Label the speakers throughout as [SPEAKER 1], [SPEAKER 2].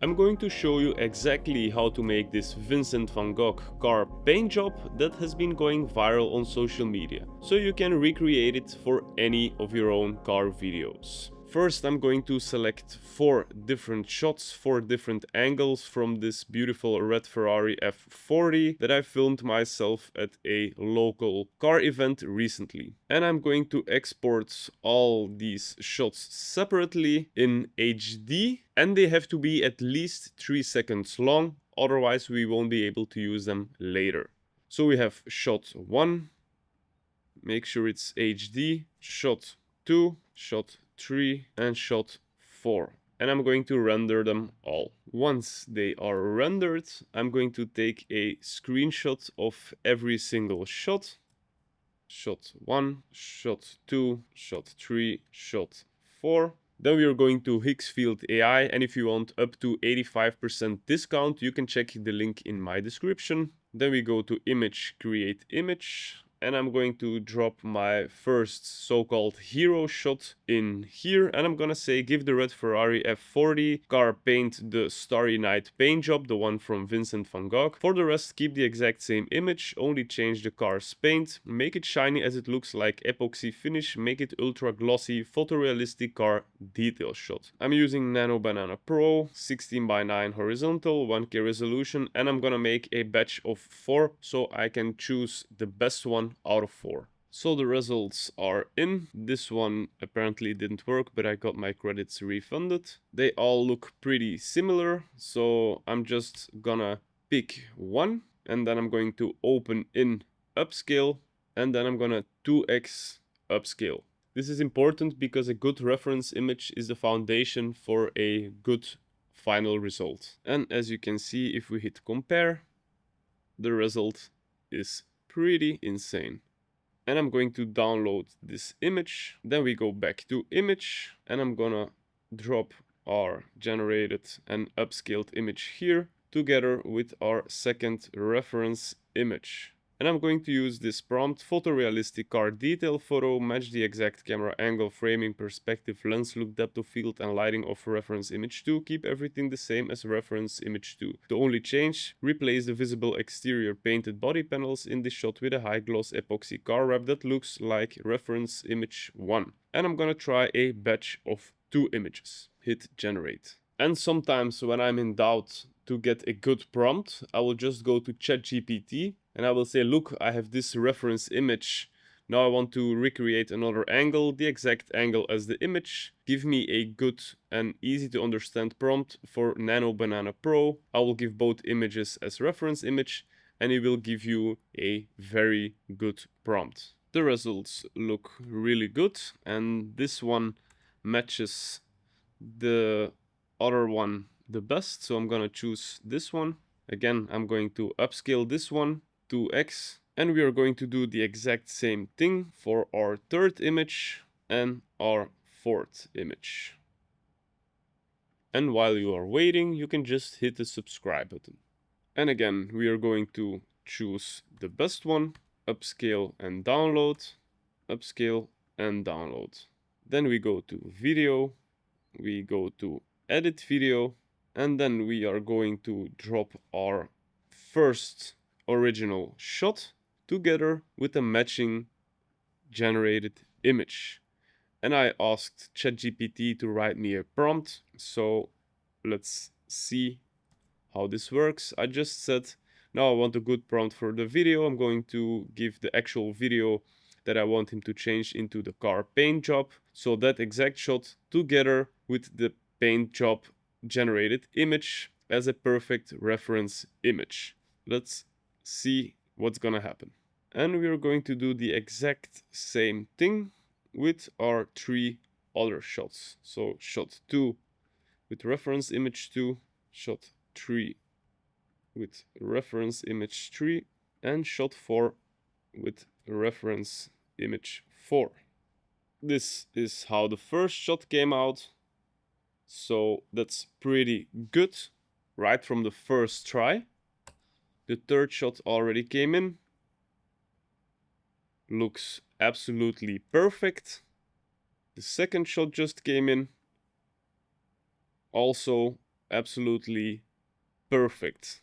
[SPEAKER 1] I'm going to show you exactly how to make this Vincent van Gogh car paint job that has been going viral on social media, so you can recreate it for any of your own car videos. First, I'm going to select 4 different shots, 4 different angles from this beautiful red Ferrari F40 that I filmed myself at a local car event recently. And I'm going to export all these shots separately in HD, and they have to be at least 3 seconds long, otherwise we won't be able to use them later. So we have shot 1, make sure it's HD, shot 2, shot 3 and shot 4. And I'm going to render them all. Once they are rendered, I'm going to take a screenshot of every single shot. Shot 1, shot 2, shot 3, shot 4. Then we are going to Higgsfield AI, and if you want up to 85% discount, you can check the link in my description. Then we go to Image, Create Image, and I'm going to drop my first so-called hero shot in here, and I'm gonna say give the red Ferrari F40 car paint the Starry Night paint job, the one from Vincent van Gogh. For the rest, keep the exact same image, only change the car's paint, make it shiny as it looks like epoxy finish, make it ultra glossy, photorealistic car detail shot. I'm using Nano Banana Pro, 16:9 horizontal, 1K resolution, and I'm gonna make a batch of 4 so I can choose the best one out of 4. So the results are in. This one apparently didn't work, but I got my credits refunded. They all look pretty similar, so I'm just gonna pick one, and then I'm going to open in upscale, and then I'm gonna 2x upscale. This is important because a good reference image is the foundation for a good final result. And as you can see, if we hit compare, the result is pretty insane. And I'm going to download this image. Then we go back to image, and I'm gonna drop our generated and upscaled image here together with our second reference image. And I'm going to use this prompt: photorealistic car detail photo, match the exact camera angle, framing, perspective, lens look, depth of field and lighting of reference image 2. Keep everything the same as reference image 2. The only change, replace the visible exterior painted body panels in this shot with a high gloss epoxy car wrap that looks like reference image 1. And I'm gonna try a batch of 2 images. Hit generate. And sometimes when I'm in doubt to get a good prompt, I will just go to ChatGPT and I will say, look, I have this reference image. Now I want to recreate another angle, the exact angle as the image. Give me a good and easy to understand prompt for Nano Banana Pro. I will give both images as reference image, and it will give you a very good prompt. The results look really good, and this one matches the other one the best, so I'm gonna choose this one. Again, I'm going to upscale this one 2x, and we are going to do the exact same thing for our third image and our fourth image. And while you are waiting, you can just hit the subscribe button. And again, we are going to choose the best one, upscale and download, upscale and download. Then we go to video, we go to edit video, and then we are going to drop our first original shot together with a matching generated image. And I asked ChatGPT to write me a prompt, so let's see how this works. I just said, now I want a good prompt for the video. I'm going to give the actual video that I want him to change into the car paint job. So that exact shot together with the paint job generated image as a perfect reference image. Let's see what's gonna happen. And we're going to do the exact same thing with our 3 other shots. So shot 2 with reference image 2, shot 3 with reference image 3, and shot 4 with reference image 4. This is how the first shot came out, so that's pretty good right from the first try. The third shot already came in, looks absolutely perfect. The second shot just came in, also absolutely perfect.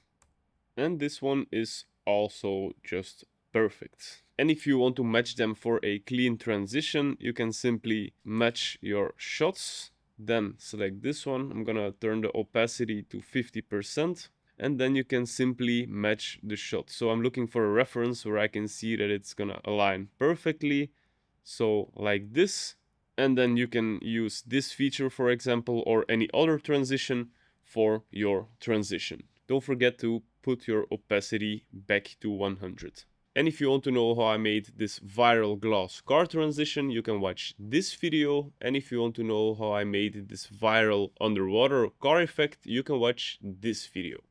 [SPEAKER 1] And this one is also just perfect. And if you want to match them for a clean transition, you can simply match your shots. Then select this one. I'm gonna turn the opacity to 50%. And then you can simply match the shot. So I'm looking for a reference where I can see that it's gonna align perfectly. So like this. And then you can use this feature, for example, or any other transition for your transition. Don't forget to put your opacity back to 100. And if you want to know how I made this viral glass car transition, you can watch this video. And if you want to know how I made this viral underwater car effect, you can watch this video.